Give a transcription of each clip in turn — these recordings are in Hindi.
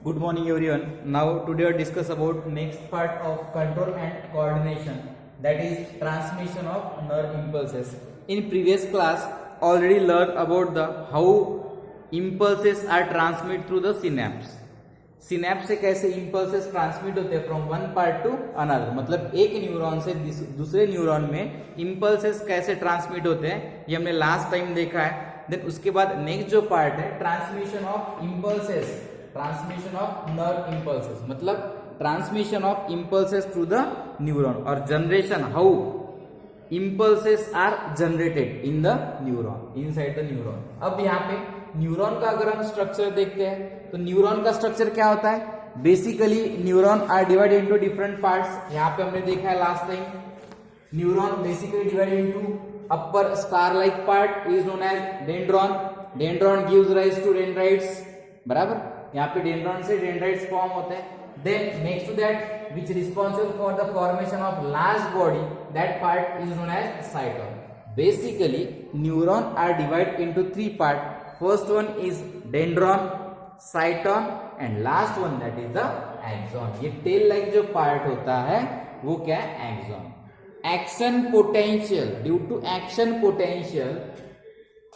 Good morning everyone. Now today I discuss about next part of control and coordination, that is transmission of nerve impulses. In previous class already learned about the how impulses are transmitted through the synapse. Synapse से कैसे इम्पल्सेस ट्रांसमिट होते हैं from one part to another, मतलब एक न्यूरॉन से दूसरे न्यूरॉन में इम्पल्सेस कैसे ट्रांसमिट होते हैं ये हमने लास्ट टाइम देखा है. देन उसके बाद नेक्स्ट जो पार्ट है transmission of impulses, transmission of nerve impulses, मतलब transmission of impulses through the neuron और generation how impulses are generated in the neuron, inside the neuron. अब यहाँ पे न्यूरॉन का अगर हम स्ट्रक्चर देखते हैं तो न्यूरॉन का स्ट्रक्चर क्या होता है. Basically neuron are divided into different parts. यहाँ पे हमने देखा है last time neuron basically divided into upper star like part is known as dendron. Dendron gives rise to dendrites, बराबर. यहाँ पे डेंड्रॉन से डेंड्राइट्स फॉर्म होते हैं. Then next to that which responsible for the formation of large body, that part is known as cyton. Basically neuron are divided into three part. First one is dendron, cyton and last one that is the axon. ये टेल लाइक जो पार्ट होता है वो क्या है, axon. Action potential, due to action potential,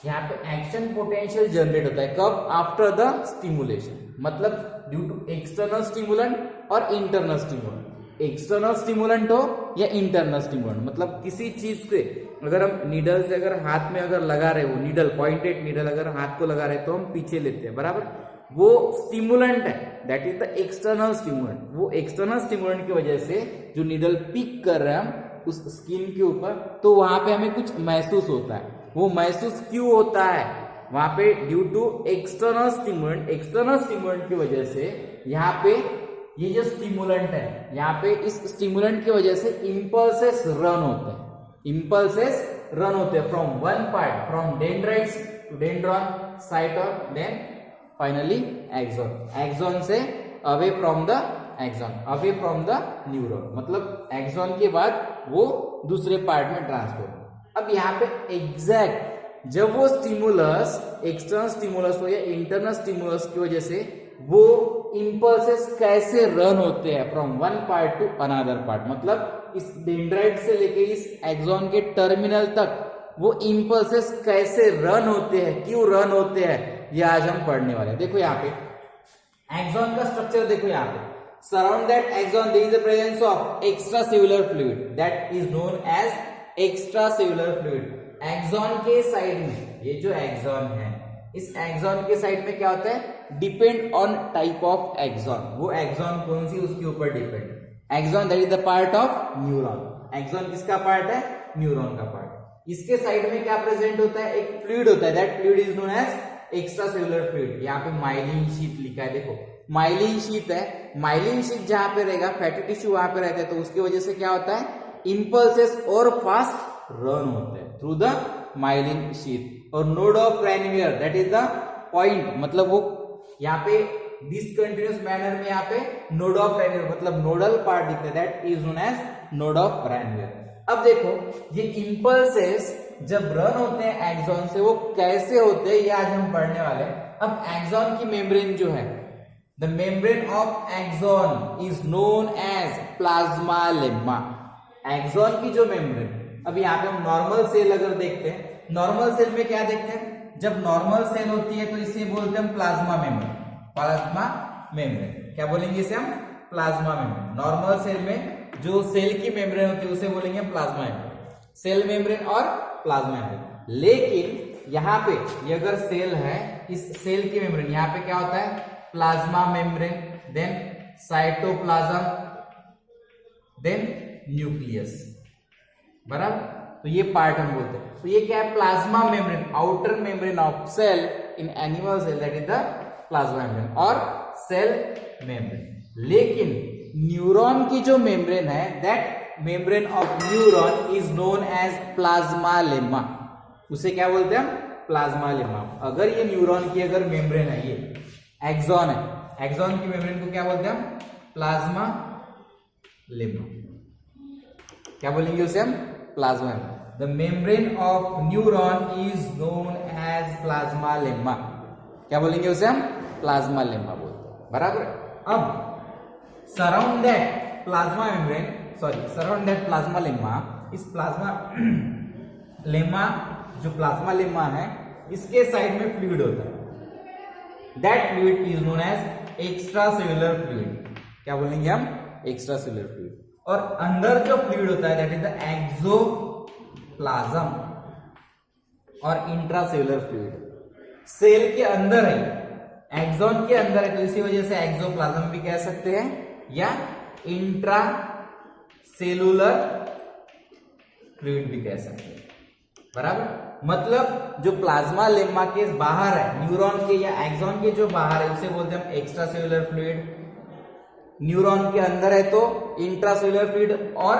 यहाँ पे एक्शन पोटेंशियल जनरेट होता है कब, आफ्टर द स्टिमुलेशन, मतलब ड्यू टू एक्सटर्नल स्टिमुलेंट और इंटरनल स्टिमुलेंट. एक्सटर्नल स्टिमुलेंट हो या इंटरनल स्टिमुलेंट, मतलब किसी चीज के अगर हम नीडल से अगर हाथ में अगर लगा रहे, वो नीडल पॉइंटेड नीडल अगर हाथ को लगा रहे तो हम पीछे लेते हैं, बराबर. वो स्टिमुलेंट है, that is the external stimulant. वो एक्सटर्नल स्टिमुलेंट की वजह से जो नीडल पिक कर रहे हैं हम उस स्किन के ऊपर, तो वहां पे हमें कुछ महसूस होता है. वो महसूस क्यों होता है वहां पे, due to external stimulant. External stimulant की वजह से यहाँ पे ये जो स्टिमुलेंट है, यहाँ पे इस स्टिमुलेंट की वजह से इम्पल्सेस रन होते हैं. इम्पल्सेस रन होते हैं from one part, from dendrites to dendron, cyton, then finally axon. Axon से away from the axon, away from the neuron, मतलब एक्सॉन के बाद वो दूसरे पार्ट में ट्रांसफर. अब यहाँ पे एग्जैक्ट जब वो स्टिमुलस एक्सटर्नल स्टिमुलस हो या इंटरनल स्टिमुलस की वजह से वो इम्पल्सेस कैसे रन होते हैं from one part to another part, मतलब इस डेंड्राइट से लेके इस एक्सॉन के टर्मिनल तक वो इम्पल्सेस कैसे रन होते हैं, क्यों रन होते हैं, ये आज हम पढ़ने वाले हैं. देखो यहाँ पे एक्सॉन का स्ट्रक्चर देखो. यहाँ पे surround that axon there is the presence of extra cellular fluid, that is known as extra cellular fluid. Axon के साइड में ये जो एक्सॉन है, इस एक्सॉन के साइड में क्या होता है, depend on type of axon. वो एक्सॉन कौन सी उसके ऊपर depend. Axon that is the part of neuron. Axon किसका पार्ट है, न्यूरॉन का पार्ट. इसके साइड में क्या प्रेजेंट होता है, एक फ्लूइड होता है, that fluid is known as extra cellular fluid. यहाँ पे माइलिन शीट लिखा है, देखो माइलिन शीट है. माइलिन शीट जहां पे रहेगा, फैटी टिश्यू वहां पे रहता है, तो उसकी वजह से क्या होता है, इम्पल्सेस और फास्ट रन होते हैं थ्रू द माइलिन शीट. और node of Ranvier, that is the point, मतलब वो यहाँ पे डिसकंटिन्यूअस मैनर में यहाँ पे नोड ऑफ रैनवियर, मतलब नोडल पार्ट दिखता है, that is known as node of Ranvier. अब देखो ये इम्पल्सेस जब रन होते हैं एक्सॉन से, वो कैसे होते हैं ये आज हम पढ़ने वाले हैं. अब एक्सॉन की मेम्ब्रेन जो है, the membrane of axon is known as plasmalemma. Axon की जो मेम्ब्रेन, अब यहाँ पे हम नॉर्मल सेल अगर देखते हैं, नॉर्मल सेल में क्या देखते हैं, जब नॉर्मल सेल होती है तो इसे बोलते हैं हम प्लाज्मा मेम्ब्रेन. प्लाज्मा मेम्ब्रेन क्या बोलेंगे, इसे हम प्लाज्मा मेम्ब्रेन. नॉर्मल सेल में जो सेल की मेम्ब्रेन होती है उसे बोलेंगे प्लाज्मा मेम्ब्रेन, सेल मेम्ब्रेन और प्लाज्मा मेम्ब्रेन. लेकिन यहाँ पे ये अगर सेल है, इस सेल की मेम्ब्रेन यहाँ पे क्या होता है, plasma membrane, then cytoplasm, then nucleus, बराबर. तो ये पार्ट हम बोलते हैं. तो ये क्या है, plasma membrane, outer membrane of cell in animal cell, that is the plasma membrane और सेल मेम्ब्रेन. लेकिन न्यूरॉन की जो मेम्ब्रेन है, that membrane of neuron is known as plasmalemma. उसे क्या बोलते हैं हम, प्लाज्मा लेम्मा. अगर ये न्यूरॉन की अगर मेम्ब्रेन है, ये एक्सॉन है, एक्सॉन की मेम्ब्रेन को क्या बोलते हैं हम, प्लाज्मा लेम्मा. क्या बोलेंगे उसे हम, plasma. The membrane of neuron is known as plasmalemma. क्या बोलेंगे उसे हम, प्लाज्मा लेम्मा बोलते हैं. बराबर। अब surround that plasma membrane, surround that plasmalemma, इस प्लाज्मा लेमा जो प्लाज्मा लेमा है इसके साइड में फ्लूइड होता है। That fluid is known as extra cellular fluid. क्या बोलेंगे हम? Extra cellular fluid. और अंदर जो फ्लूइड होता है दैट इज द एक्सोप्लाज्म और इंट्रासेल्यूलर फ्लूइड। सेल के अंदर है, एक्सॉन के अंदर है, तो इसी वजह से एक्सोप्लाज्म भी कह सकते हैं या इंट्रा सेलुलर फ्लूइड भी कह सकते हैं, बराबर। मतलब जो प्लाज्मा लेमा के बाहर है, न्यूरॉन के या एक्सॉन के जो बाहर है उसे बोलते हैं हम एक्स्ट्रा सेलुलर फ्लूइड। न्यूरॉन के अंदर है तो इंट्रासेलुलर फ्लूइड और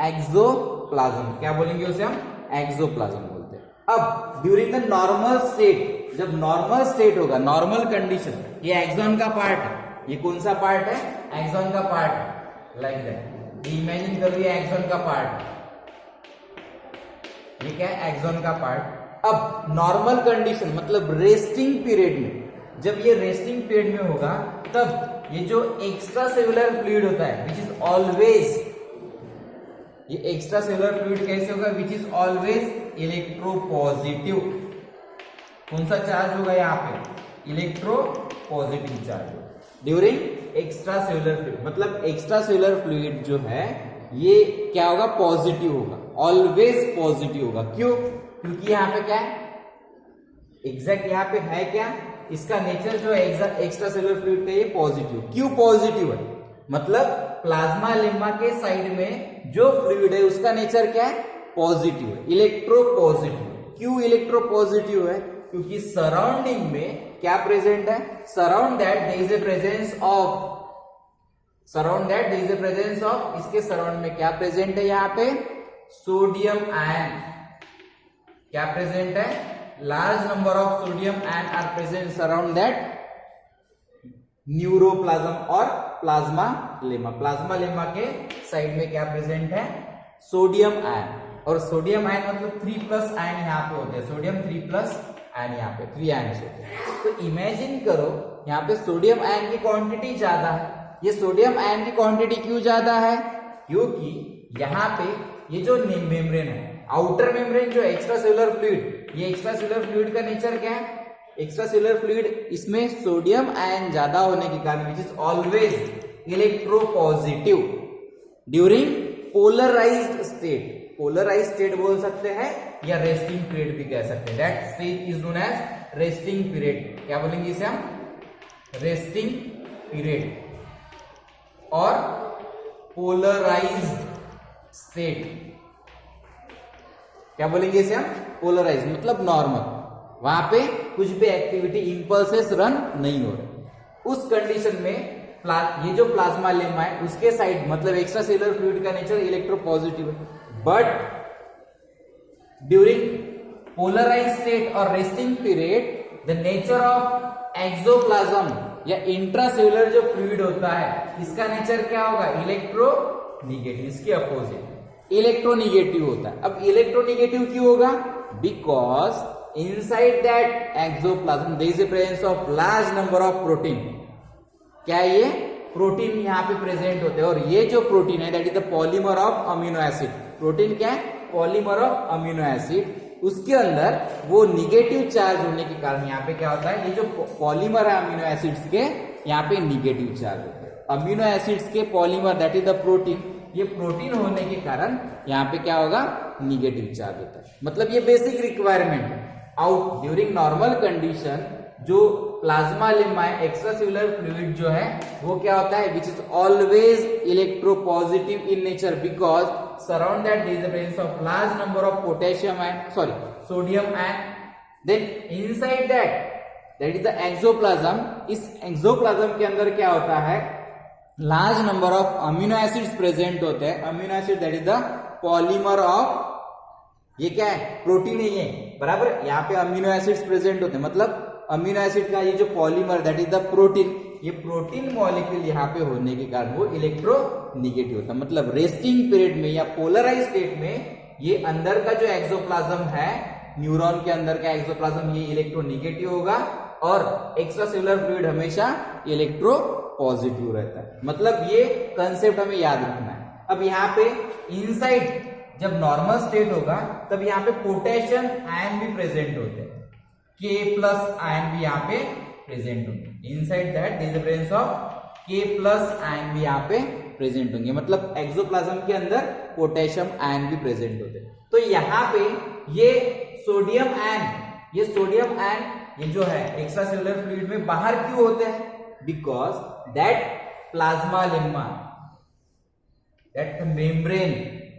एक्सोप्लाज्म, क्या बोलेंगे उसे हम? एक्सोप्लाज्म बोलते हैं। अब ड्यूरिंग द नॉर्मल स्टेट, जब नॉर्मल स्टेट होगा, नॉर्मल कंडीशन, ये एक्सॉन का पार्ट है, ये कौन सा पार्ट है? एक्सॉन का पार्ट है, लाइक दैट। इमेजिन कर लिया एक्सॉन का पार्ट, ये क्या है? एक्सॉन का पार्ट। अब नॉर्मल कंडीशन मतलब रेस्टिंग पीरियड में, जब ये रेस्टिंग पीरियड में होगा तब ये जो एक्स्ट्रा सेलुलर फ्लूइड होता है विच इज ऑलवेज, ये एक्स्ट्रा सेलुलर फ्लूइड कैसे होगा? विच इज ऑलवेज इलेक्ट्रोपॉजिटिव। कौन सा चार्ज होगा यहाँ पे? Electropositive charge during extra cellular fluid. मतलब एक्स्ट्रा सेलुलर फ्लूइड जो है ये क्या होगा? पॉजिटिव होगा, ऑलवेज पॉजिटिव होगा। क्यों? क्योंकि यहाँ पे क्या है? एग्जैक्ट यहाँ पे है क्या? इसका नेचर जो है एक्स्ट्रा सेलुलर फ्लूइड का ये पॉजिटिव। क्यों पॉजिटिव है? मतलब प्लाज्मा लेमा के साइड में जो फ्लूइड है उसका नेचर क्या है? पॉजिटिव है, इलेक्ट्रोपॉजिटिव। क्यों इलेक्ट्रोपॉजिटिव है? क्योंकि सराउंडिंग में क्या प्रेजेंट है? Surround that there is a presence of, surround that there is a presence of, इसके सराउंड में क्या प्रेजेंट है? यहाँ पे सोडियम आयन। क्या प्रेजेंट है? Large number of sodium ion are present surround that neuroplasm और प्लाज्मा लेमा। प्लाज्मा लेमा के साइड में क्या प्रेजेंट है? Sodium ion. और सोडियम आयन मतलब 3+ आयन यहाँ पे होते हैं, सोडियम 3+ आयन, यहाँ पे 3 आयन होते हैं। तो इमेजिन करो यहाँ पे सोडियम आयन की क्वांटिटी ज्यादा है। ये सोडियम आयन की क्वांटिटी क्यों ज्यादा है? क्योंकि यहाँ पे ये जो मेम्ब्रेन है, आउटर मेम्ब्रेन जो एक्स्ट्रा सेलुलर फ्लूइड, ये एक्स्ट्रा सेलुलर फ्लूइड का नेचर क्या है? एक्स्ट्रा सेलुलर फ्लूइड, इसमें सोडियम आयन ज्यादा होने के कारण which is always electropositive during polarized state. Polarized state बोल सकते हैं या रेस्टिंग पीरियड भी कह सकते हैं। That stage is known as resting period. क्या बोलेंगे इसे हम? रेस्टिंग पीरियड और पोलराइज्ड स्टेट। क्या बोलेंगे इसे हम? पोलराइज मतलब नॉर्मल, वहां पे कुछ भी एक्टिविटी इंपल्सेस रन नहीं हो रहे। उस कंडीशन में ये जो प्लाज्मा लेमा है उसके साइड मतलब एक्स्ट्रा सेलुलर फ्लूइड का नेचर इलेक्ट्रोपॉजिटिव है, बट ड्यूरिंग पोलराइज स्टेट और resting period the nature of axoplasm या इंट्रासेलुलर जो फ्लूइड होता है इसका नेचर क्या होगा? इलेक्ट्रोनिगेटिव, इसके अपोजिट इलेक्ट्रोनिगेटिव होता है। अब इलेक्ट्रोनिगेटिव क्यों होगा? Because inside that axoplasm there is a presence of large number of protein. क्या है ये? प्रोटीन यहाँ पे प्रेजेंट होते हैं, और ये जो प्रोटीन है that is the polymer of amino acid. Protein क्या है? Polymer of amino acid. उसके अंदर वो निगेटिव चार्ज होने के कारण यहाँ पे क्या होता है? ये जो पॉलीमर है अमीनो एसिड्स के, यहाँ पे निगेटिव चार्ज होता है। अमीनो एसिड्स के polymer that is the protein, ये प्रोटीन होने के कारण यहाँ पे क्या होगा? निगेटिव चार्ज होता है। मतलब ये बेसिक रिक्वायरमेंट है। आउट ड्यूरिंग नॉर्मल कंडीशन जो प्लाज्मा लेमा है, एक्स्ट्रा सेलुलर फ्लूइड जो है वो क्या होता है? Which is always electropositive in nature because surround that there is the presence of large number of potassium ion, sorry sodium ion. Then inside that is the axoplasm. इस एक्सोप्लाज्म के अंदर क्या होता है? Large number of amino acids present होते हैं। Amino acid that is the polymer of, ये क्या है? प्रोटीन है ये, बराबर। यहाँ पे अमीनो एसिड्स प्रेजेंट होते हैं, मतलब अमीनो एसिड का ये जो polymer that is the protein, ये प्रोटीन मॉलिक्यूल यहाँ पे होने के कारण वो इलेक्ट्रोनिगेटिव होता है। मतलब रेस्टिंग पीरियड में या पोलराइज स्टेट में ये अंदर का जो एक्सोप्लाज्म है, न्यूरॉन के अंदर का एक्सोप्लाज्म, ये इलेक्ट्रोनिगेटिव होगा, और एक्स्ट्रा सेलुलर फ्लूइड हमेशा इलेक्ट्रो पॉजिटिव रहता है। मतलब ये कंसेप्ट हमें याद रखना है। अब यहाँ पे इनसाइड जब नॉर्मल स्टेट होगा तब यहाँ पे पोटेशियम आयन भी प्रेजेंट होते हैं, K+ आयन भी यहाँ पे प्रेजेंट होंगे। Inside that is the presence of K+ ion भी यहाँ पे प्रेजेंट होंगे। मतलब एक्सोप्लाज्म के अंदर पोटेशियम आयन भी प्रेजेंट होते हैं। तो यहाँ पे ये सोडियम आयन ये जो है एक्स्ट्रा सेलुलर फ्लूइड में बाहर क्यों होते हैं? Because that plasma lemma, that membrane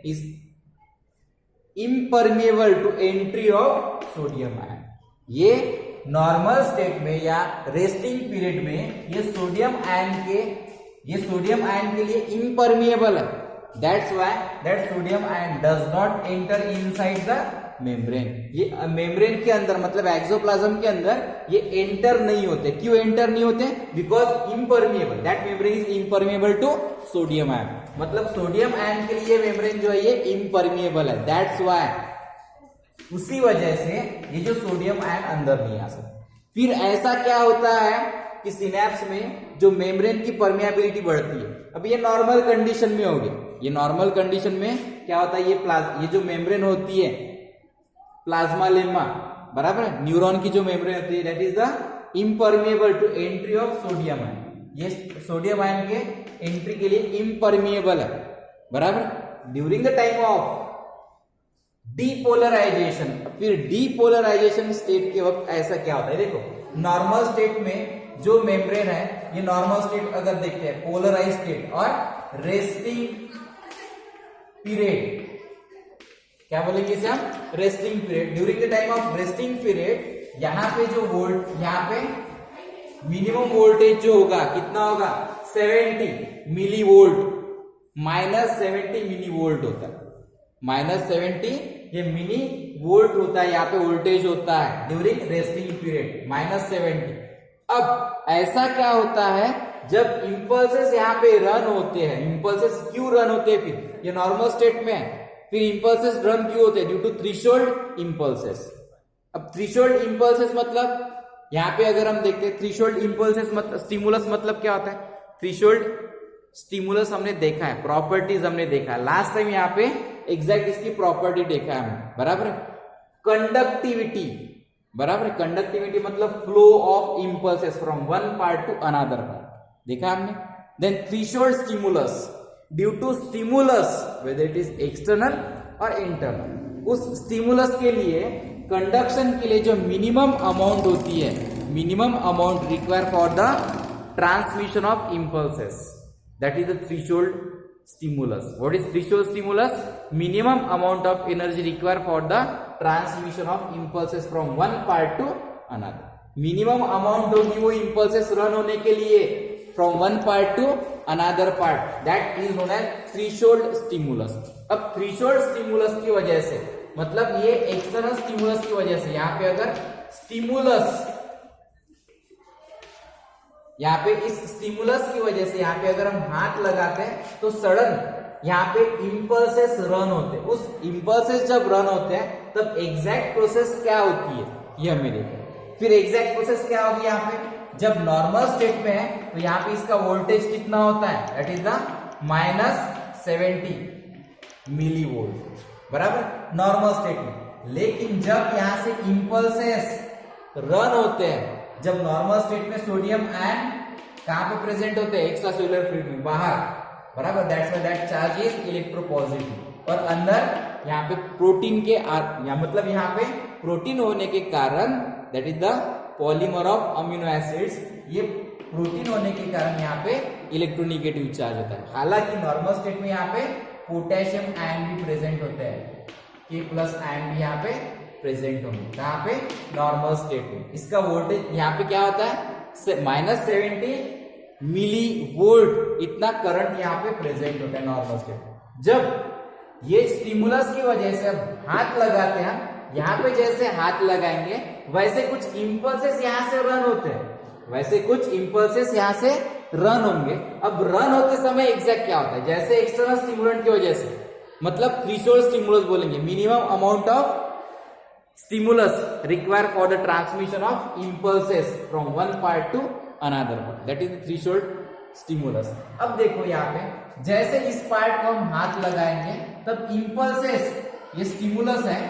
is impermeable to entry of sodium ion। ये नॉर्मल स्टेट में या रेस्टिंग पीरियड में ये सोडियम आयन के लिए इम्परमिएबल है। That's why that sodium ion does not enter inside the membrane. ये मेम्ब्रेन के अंदर मतलब एक्सोप्लाज्म के अंदर ये एंटर नहीं होते। क्यों एंटर नहीं होते? Because impermeable, that membrane is impermeable to sodium ion. मतलब सोडियम आयन के लिए मेम्ब्रेन जो है ये इम्परमिएबल है। दैट्स व्हाई, उसी वजह से ये जो सोडियम आयन अंदर नहीं आ सकता। फिर ऐसा क्या होता है कि सिनेप्स में जो मेम्ब्रेन की परमिएबिलिटी बढ़ती है। अब ये नॉर्मल कंडीशन में होगी। ये नॉर्मल कंडीशन में क्या होता है, ये जो मेम्ब्रेन होती है प्लाज्मा लेम्मा, बराबर है, न्यूरॉन की जो मेम्ब्रेन होती है, that is the impermeable to entry of sodium ion. ये सोडियम आयन के एंट्री के लिए इम्परमिएबल है, बराबर। During the time of depolarization, फिर डीपोलराइजेशन स्टेट के वक्त ऐसा क्या होता है? देखो, नॉर्मल स्टेट में जो मेम्ब्रेन है, ये नॉर्मल स्टेट अगर देखते हैं, पोलराइज स्टेट और रेस्टिंग पीरियड, क्या बोलेंगे इसे हम? Resting period. During the time of resting period यहाँ पे जो यहाँ पे मिनिमम वोल्टेज जो होगा कितना होगा? 70 मिली वोल्ट, -70 मिली वोल्ट होता है। -70 ये मिली वोल्ट होता है, यहाँ पे वोल्टेज होता है ड्यूरिंग रेस्टिंग पीरियड, -70। अब ऐसा क्या होता है जब इंपल्सेस यहाँ पे रन होते हैं? इंपल्सेस क्यों रन होते हैं? फिर ये नॉर्मल स्टेट में है, फिर इंपल्सेस रन क्यों होते हैं? Due to threshold impulses. अब थ्रेशोल्ड इंपल्सेस मतलब यहाँ पे अगर हम देखते हैं थ्रेशोल्ड इंपल्सेस मतलब स्टिमुलस मतलब क्या होता है? थ्रेशोल्ड स्टिमुलस हमने देखा है, प्रॉपर्टीज हमने देखा है लास्ट टाइम। यहाँ पे एग्जैक्ट इसकी प्रॉपर्टी देखा है हमने, बराबर। कंडक्टिविटी, बराबर। कंडक्टिविटी मतलब flow of impulses from one part to another part, देखा हमने। Then threshold stimulus, due to stimulus whether it is external और इंटरनल, उस स्टिमुलस के लिए कंडक्शन के लिए जो मिनिमम अमाउंट होती है, minimum amount require for the transmission of impulses, that is the threshold stimulus. What is threshold stimulus? Minimum amount of energy require for the transmission of impulses from one part to another. Minimum amount होगी वो इंपल्सेस रन होने के लिए from one part to another part, that is known as threshold stimulus. अब थ्रेशोल्ड स्टिमुलस की वजह से मतलब ये एक्सटर्नल स्टिमुलस की वजह से, यहाँ पे अगर स्टिमुलस, यहाँ पे इस स्टिमुलस की वजह से यहाँ पे अगर हम हाथ लगाते हैं तो सडन यहाँ पे इंपल्सेस रन होते हैं। उस इंपल्सेस जब रन होते हैं तब एग्जैक्ट प्रोसेस क्या होती है ये हमें देखना। फिर एग्जैक्ट प्रोसेस क्या होगी? यहाँ पे जब नॉर्मल स्टेट में है तो यहाँ पे इसका वोल्टेज कितना होता है? That is the -70 millivolt, बराबर, नॉर्मल स्टेट में। लेकिन जब यहां से इंपल्सेस रन होते हैं, जब नॉर्मल स्टेट में सोडियम आयन कहां पे प्रेजेंट होते हैं? एक्स्ट्रा सेलुलर फ्लूइड में, बाहर, बराबर। That's why that charge is electropositive. और अंदर यहाँ पे प्रोटीन के मतलब यहाँ पे प्रोटीन होने के कारण, that is the polymer of amino acids, ये प्रोटीन होने के कारण यहाँ पे इलेक्ट्रोनिगेटिव चार्ज होता है। हालांकि नॉर्मल स्टेट में यहाँ पे पोटेशियम आयन भी प्रेजेंट होते हैं, K+ आयन भी यहाँ पे प्रेजेंट होंगे। कहाँ पे? नॉर्मल स्टेट में। इसका वोल्टेज यहाँ पे क्या होता है? -70 मिली वोल्ट, इतना करंट यहाँ पे प्रेजेंट होता है नॉर्मल स्टेट। जब ये स्टिमुलस की वजह से अब हाथ लगाते हैं, यहाँ पे जैसे हाथ लगाएंगे वैसे कुछ इंपल्सेस यहाँ से रन होते हैं, वैसे कुछ इंपल्सेस यहाँ से रन होंगे। अब रन होते समय एग्जैक्ट क्या होता है? जैसे एक्सटर्नल स्टिमुलेंट की वजह से, मतलब थ्रेशोल्ड स्टिमुलस बोलेंगे, minimum amount of stimulus required for the transmission of impulses from one part to another part. That is the threshold stimulus. अब देखो यहाँ पे जैसे इस पार्ट को हम हाथ लगाएंगे तब impulses, ये स्टिमुलस है,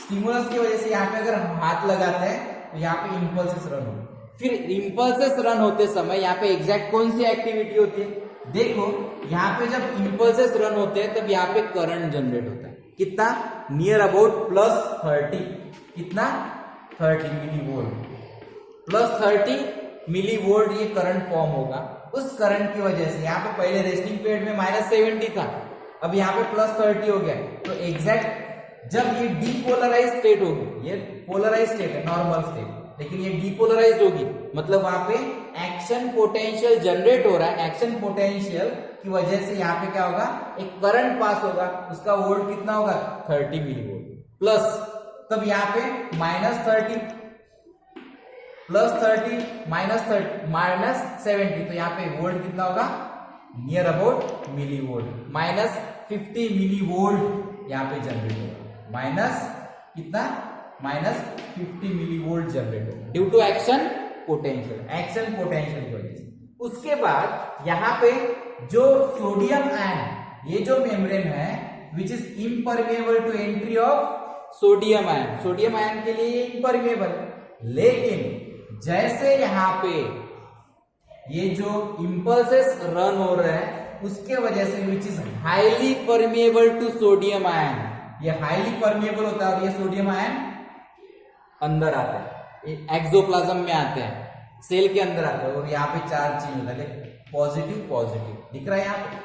स्टिमुलस की वजह से यहाँ पे अगर हम हाथ लगाते हैं तो यहाँ पे impulses रन होंगे. फिर impulses रन होते समय यहाँ पे एग्जैक्ट कौन सी एक्टिविटी होती है? देखो यहाँ पे जब impulses रन होते हैं तब यहाँ पे करंट जनरेट होता है. कितना? Near about +30. कितना? 30 मिलीवोल्ट. +30 मिलीवोल्ट ये करंट फॉर्म होगा. उस करंट की वजह से यहाँ पे पहले रेस्टिंग पीरियड में -70 था, अब यहाँ पे +30 हो गया. तो एग्जैक्ट जब ये डीपोलराइज स्टेट होगी, ये पोलराइज स्टेट है, नॉर्मल स्टेट, लेकिन ये डीपोलराइज्ड होगी, मतलब वहां पे एक्शन पोटेंशियल जनरेट हो रहा है. एक्शन पोटेंशियल की वजह से यहाँ पे क्या होगा? एक करंट पास होगा, उसका वोल्ट कितना होगा? 30 मिलीवोल्ट. प्लस तब यहाँ पे -30 +30 -30 -70, तो यहाँ पे वोल्ट कितना होगा? Near about millivolt. -50 मिलीवोल्ट यहाँ पे जनरेट होगा. माइनस कितना? -50 मिलीवोल्ट जनरेट होगा due to action potential. Action potential की वजह से. उसके बाद यहाँ पे जो सोडियम आयन, ये जो मेम्ब्रेन है which is impermeable to entry of sodium ion. Sodium ion के लिए ये इम्परमेबल, लेकिन जैसे यहाँ पे ये जो इंपल्सेस रन हो रहे हैं उसके वजह से which is highly permeable to sodium ion, ये हाईली परमेबल होता है और ये सोडियम आयन अंदर आता है, एक्सोप्लाज्म में आते हैं, सेल के अंदर आते हैं और यहाँ पे चार्ज चेंज होता है. पॉजिटिव पॉजिटिव दिख रहा है यहाँ पे.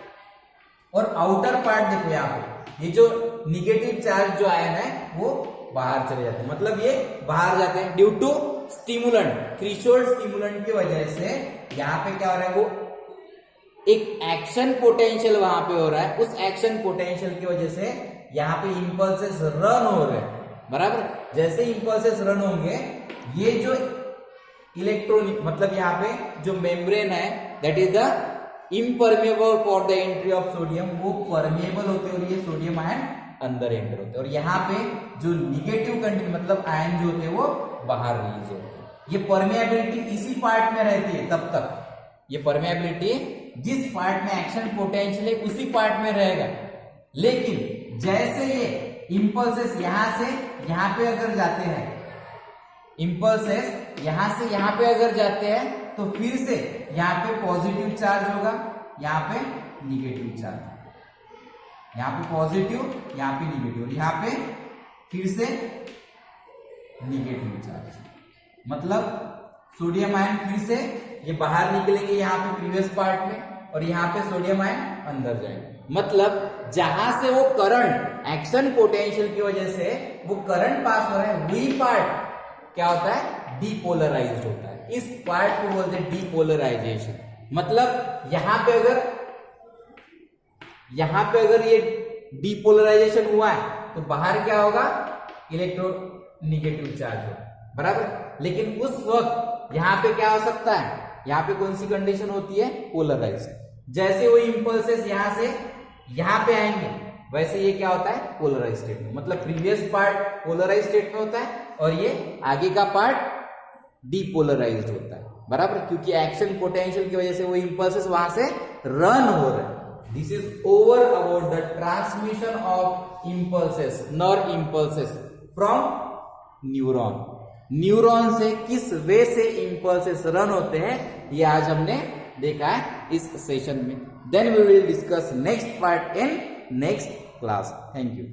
और आउटर पार्ट देखो यहाँ पे, ये जो निगेटिव चार्ज जो आयन है वो बाहर चले जाते हैं, मतलब ये बाहर जाते हैं due to stimulant. Threshold stimulant की वजह से यहाँ पे क्या हो रहा है? वो एक एक्शन पोटेंशियल वहां पे हो रहा है. उस एक्शन पोटेंशियल की वजह से यहाँ पे इंपल्सेस रन हो रहे हैं. बराबर. जैसे इंपल्सेस रन होंगे, ये जो इलेक्ट्रॉनिक मतलब यहाँ पे जो मेम्ब्रेन है that is the impermeable for the entry of sodium, वो परमेबल होते हैं और ये सोडियम आयन अंदर एंटर होते हैं. और यहाँ पे जो निगेटिव कंटेंट मतलब आयन जो होते हैं वो बाहर रिलीज होते हैं. ये परमेबिलिटी इसी पार्ट में रहती है तब तक. ये परमेबिलिटी जिस पार्ट में एक्शन पोटेंशियल है उसी पार्ट में रहेगा. लेकिन जैसे ये इंपल्सेस यहां से यहां पे अगर जाते हैं, इंपल्सेस यहां से यहां पे अगर जाते हैं तो फिर से यहाँ पे पॉजिटिव चार्ज होगा, यहाँ पे निगेटिव चार्ज. यहाँ पे पॉजिटिव, यहाँ पे निगेटिव, यहाँ पे फिर से निगेटिव चार्ज. मतलब सोडियम आयन फिर से ये बाहर निकलेंगे यहाँ पे प्रीवियस पार्ट में और यहाँ पे सोडियम आयन अंदर जाएंगे. मतलब जहां से वो करंट एक्शन पोटेंशियल की वजह से वो करंट पास हो रहा है, वही पार्ट क्या होता है? डीपोलराइज्ड होता है. इस पार्ट को बोलते हैं डीपोलराइजेशन. मतलब यहां पे अगर ये डीपोलराइजेशन हुआ है तो बाहर क्या होगा? इलेक्ट्रोनिगेटिव चार्ज होगा. बराबर. लेकिन उस वक्त यहां पे क्या हो सकता है? यहां पे कौन सी कंडीशन होती है? पोलराइज. जैसे वो इंपल्सेस यहां से यहां पे आएंगे वैसे ये क्या होता है? पोलराइज स्टेट में. मतलब प्रीवियस पार्ट पोलराइज स्टेट में होता है और ये आगे का पार्ट डीपोलराइज्ड होता है. बराबर. क्योंकि एक्शन पोटेंशियल की वजह से वो इंपल्सेस वहां से रन हो रहे हैं. This is over about the transmission of impulses, nerve impulses from neuron. Neuron से किस वे से इंपल्सेस रन होते हैं ये आज हमने देखा है इस सेशन में. Then we will discuss next part in next class. Thank you.